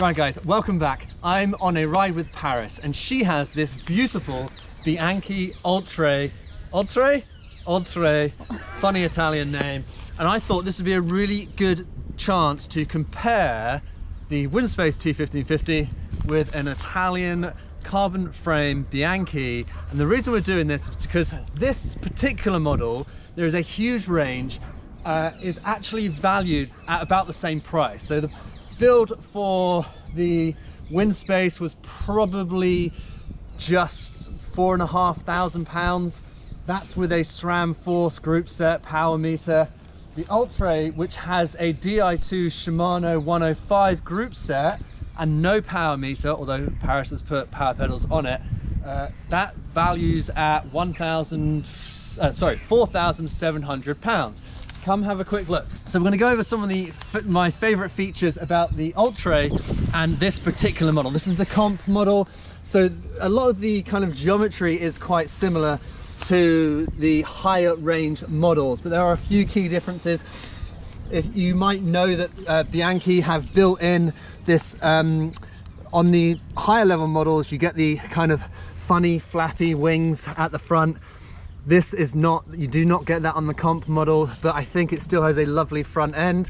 Right guys, welcome back. I'm on a ride with Paris and she has this beautiful Bianchi Oltre, funny Italian name, and I thought this would be a really good chance to compare the Winspace T1550 with an Italian carbon frame Bianchi. And the reason we're doing this is because this particular model, there is a huge range, is actually valued at about the same price. So the build for the Winspace was probably just £4,500. That's with a SRAM Force group set power meter. The Oltre, which has a Di2 Shimano 105 group set and no power meter, although Paris has put power pedals on it, that values at £4,700. Come have a quick look. So we're going to go over some of my favorite features about the Oltre and this particular model. This is the comp model, so a lot of the kind of geometry is quite similar to the higher range models, but there are a few key differences. If you might know that Bianchi have built in this on the higher level models, you get the kind of funny flappy wings at the front. This is not, you do not get that on the comp model, but I think it still has a lovely front end.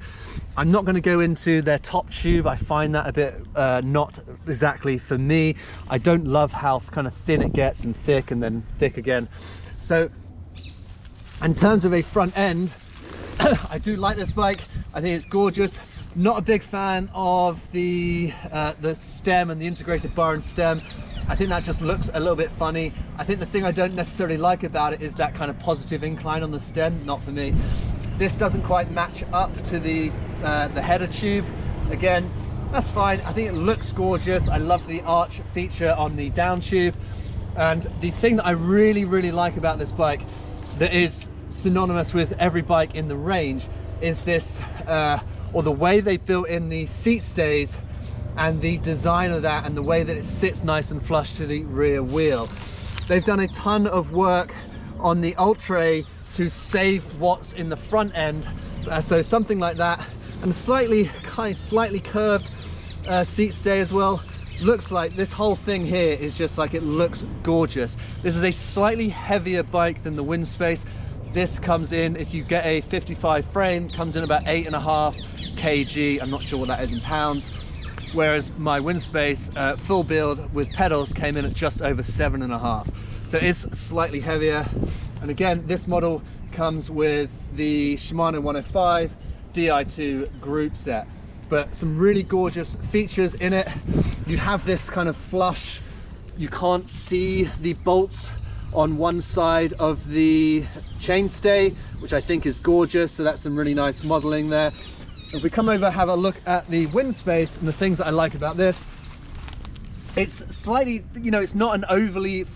I'm not going to go into their top tube. I find that a bit not exactly for me. I don't love how kind of thin it gets and thick and then thick again. So in terms of a front end, I do like this bike. I think it's gorgeous. Not a big fan of the stem and the integrated bar and stem. I think that just looks a little bit funny. I think the thing I don't necessarily like about it is that kind of positive incline on the stem. Not for me. This doesn't quite match up to the header tube. Again, that's fine. I think it looks gorgeous. I love the arch feature on the down tube. And the thing that I really like about this bike, that is synonymous with every bike in the range, is this, or the way they built in the seat stays and the design of that and the way that it sits nice and flush to the rear wheel. They've done a ton of work on the Oltre to save what's in the front end, so something like that, and slightly curved seat stay as well. Looks like this whole thing here is just like, it looks gorgeous. This is a slightly heavier bike than the Winspace. This comes in, if you get a 55 frame, comes in about 8.5 kg. I'm not sure what that is in pounds. Whereas my Winspace full build with pedals came in at just over 7.5. So it's slightly heavier. And again, this model comes with the Shimano 105 Di2 group set. But some really gorgeous features in it. You have this kind of flush, you can't see the bolts on one side of the chainstay, which I think is gorgeous. So that's some really nice modeling there. If we come over, have a look at the Winspace and the things that I like about this, it's slightly, you know, it's not an overly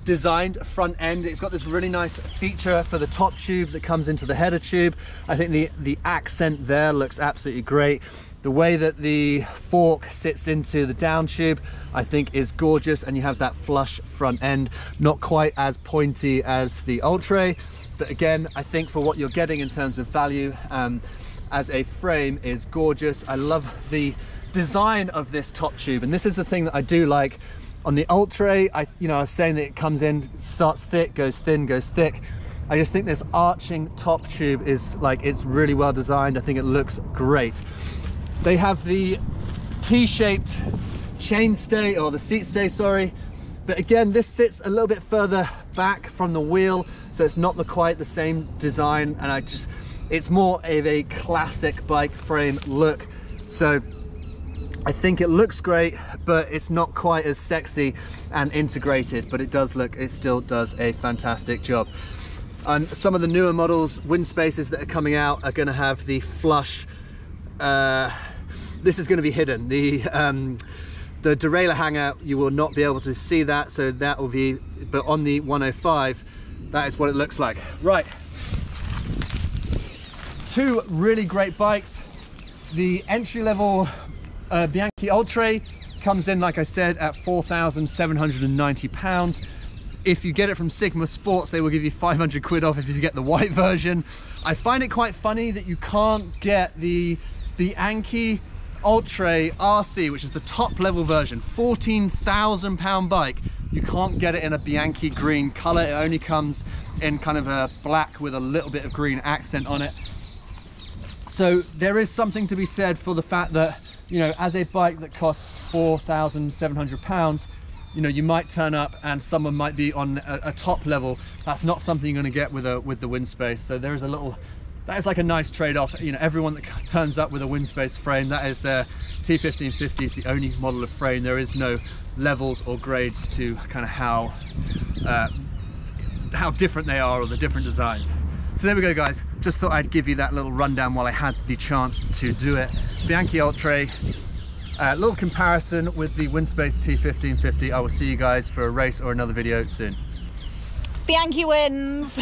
designed front end. It's got this really nice feature for the top tube that comes into the header tube. I think the accent there looks absolutely great. The way that the fork sits into the down tube, I think is gorgeous, and you have that flush front end, not quite as pointy as the Oltre, but again, I think for what you're getting in terms of value as a frame is gorgeous. I love the design of this top tube, and this is the thing that I do like. On the Oltre, I was saying that it comes in, starts thick, goes thin, goes thick. I just think this arching top tube is like, it's really well designed. I think it looks great. They have the T-shaped chainstay, or the seat stay, sorry. But again, this sits a little bit further back from the wheel, so it's not quite the same design, and it's more of a classic bike frame look. So I think it looks great, but it's not quite as sexy and integrated, but it still does a fantastic job. And some of the newer models, Winspaces that are coming out, are going to have the flush, this is going to be hidden. The derailleur hanger, you will not be able to see that, so that will be, but on the 105, that is what it looks like. Right, two really great bikes. The entry-level Bianchi Oltre comes in, like I said, at £4,790. If you get it from Sigma Sports, they will give you 500 quid off if you get the white version. I find it quite funny that you can't get the Bianchi Oltre RC, which is the top level version, £14,000 bike. You can't get it in a Bianchi green color. It only comes in kind of a black with a little bit of green accent on it. So there is something to be said for the fact that, you know, as a bike that costs £4,700, you know, you might turn up and someone might be on a top level. That's not something you're going to get with the Winspace. So there is a little, that is like a nice trade-off. You know, everyone that turns up with a Winspace frame, that is their T1550 is the only model of frame. There is no levels or grades to kind of how different they are or the different designs. So there we go, guys. Just thought I'd give you that little rundown while I had the chance to do it. Bianchi Oltre, a little comparison with the Winspace T1550. I will see you guys for a race or another video soon. Bianchi wins.